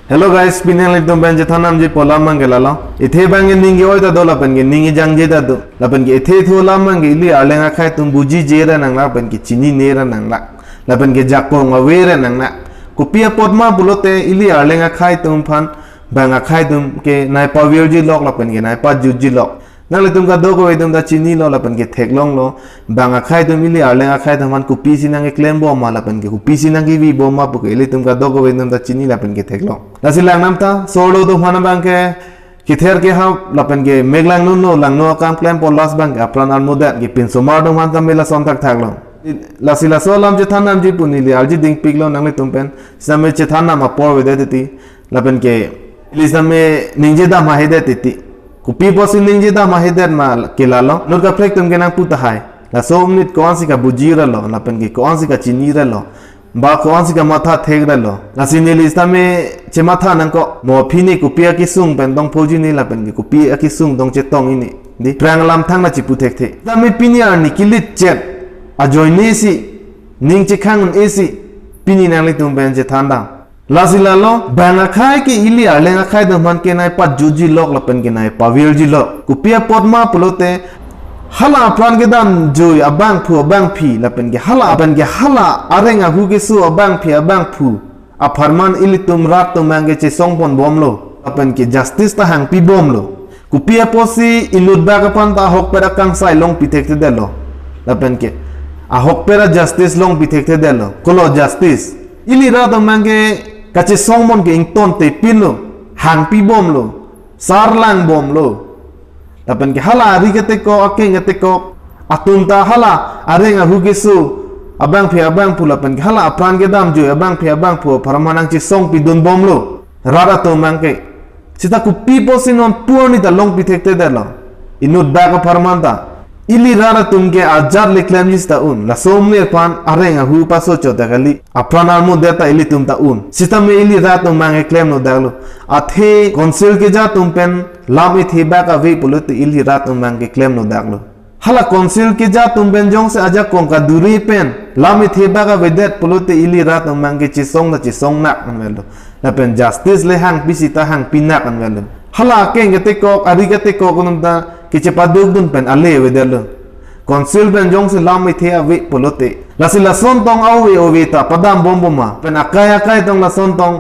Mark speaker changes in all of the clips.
Speaker 1: Hello guys, pinang litum ben jethanam je polam mangelala. Ithe bange ningi oida do lapan ge ningi jang je da do. Lapan ge ithe thu lam mangi ili alenga khai tum buji je ra nang lapan ge chini ne ra nang la. Lapan ge jakko ngawe ra nang la. Kupia potma bulote ili alenga khai tum phan banga khai tum ke nai pa wir ji lok lapan ge nai pa ju ji lok. Nang litum ka do ko idum da chini lo lapan ge thek long lo banga khai tum ili alenga khai tum man kupi sinang ge klem bo ma lapan ge kupi sinang ge vi bo ma pu ke litum ka do ko idum da chini lapan ge thek long. Nasi lang namta solo do mana bangke kither ke ha lapan ge meglang no lang no kam klem po las bang apran al modat ge pin somar do man tamela son tak thak lo lasi la solam je thanam ji punili alji ding piglo nang le tumpen same che thanam apor wede ti lapan ge lisame ningje da ma hede ti kupi posin ningje da ma hede ma kelalo nur ka flek tum ge nang puta hai la som nit kon si ka bujira lo lapan ge kon si ka chinira lo ba kawan sika matha thegra lo nasini listame chematha nangko mo phini kupia ki sung pen dong phoji ni la pen ki kupia ki sung dong che tong ini di pranglam thang na chipu thek the tame pinia ni kilit chet a joini si ning che khang esi pini nang le tum ben che thanda lasila lo banga khai ki ili alenga khai do man ke nai pat juji lok la pen ke nai pawir ji lo kupia potma pulote hala plan ke dam joy abang phu abang phi lapen ke hala aban ke hala arenga hu ke su abang phi abang phu a farman ilitum rat to mange che songpon bomlo apan ke justice ta hang pi bomlo kupia posi ilut ba ka pan ta hok pera kang sai long pi thek te delo lapen ke a hok pera justice long pi thek te delo kolo justice ili rat to mange ka che songmon ke ing ton te pino hang pi bomlo sarlang bomlo lapan ke hala ari kete ko akeng kete ko atunta hala arenga hugesu abang phi abang pu lapan ke hala apran ke dam jo abang phi abang pu paramanang chi song pi dun bomlo rara to mangke sita ku people sinon puani da long pi thekte dela inut ba ko paramanta ili rara tumke ajar le claim lista un la somne pan arenga hu paso chota gali apran almo deta ili tum ta un sita me ili ra to mange claim no dalo athe council ke ja tum pen lam ithi ba ka ve pulut ili ra tum mange claim no dalo hala council ke ja tum ben jong se aja kong ka duri pen lam ithi ba ka vedet pulut ili ra tum mange chi song na melo la pen justice le hang pisita hang pinak melo hala keng ke ko ari ke ko kunum ta kiche paduk dun pen ale wedelo konsil ben jong se lam ithe ave polote lasi la son tong awe oveta padam bomboma pen akaya kai tong la son tong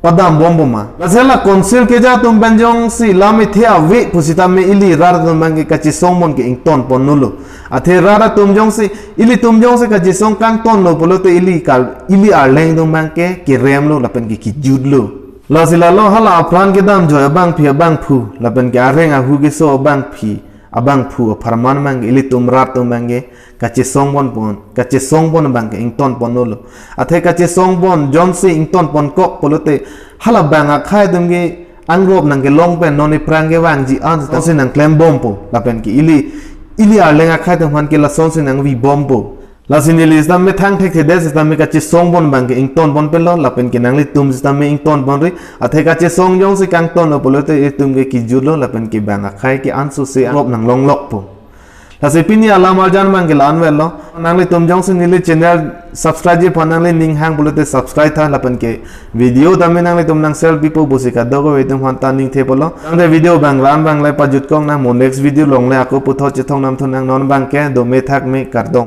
Speaker 1: padam bomboma lasela konsil ke ja tum ben jong si lam ithe ave pusita me ili rar dun mangi kachi songmon ke ington ponulo athe rara tum jong si ili tum jong se kachi song kang ton lo polote ili kal ili arleng dun mangke ki remlo la pen ki judlo lasila lo hala apran ke dam joy abang phi abang phu lapen ke arenga hu ge so abang phi abang phu farman mang ili tum rat tum mangi kache songbon bang ington pon lo athe kache songbon jonsi ington pon kok polote hala banga khai dum ge angrop nang ge long pen noni prang ge wang ji an se nang klem bompo lapen ki ili alenga khai dum han ke la son se nang vi bompo lasini listam me thang thek the system me kache songbon bang ington bon pelo lapen ke nangli tum system me ington bon ri athe kache song jong se kang ton lo polote e tum ge ki julo lapen ke bang khai ki ansu se angrop nang long lok po lasi pini alam arjan bang ke lan wello nangli tum jong se nili channel subscribe je panangli ning hang polote subscribe tha lapen ke video dame nangli tum nang self people busika dogo we tum han ta ning the polo nang video bang ran bang lai pa jut kong na mo next video long le ako putho che thong nam thon nang non bang ke do me thak me kar dong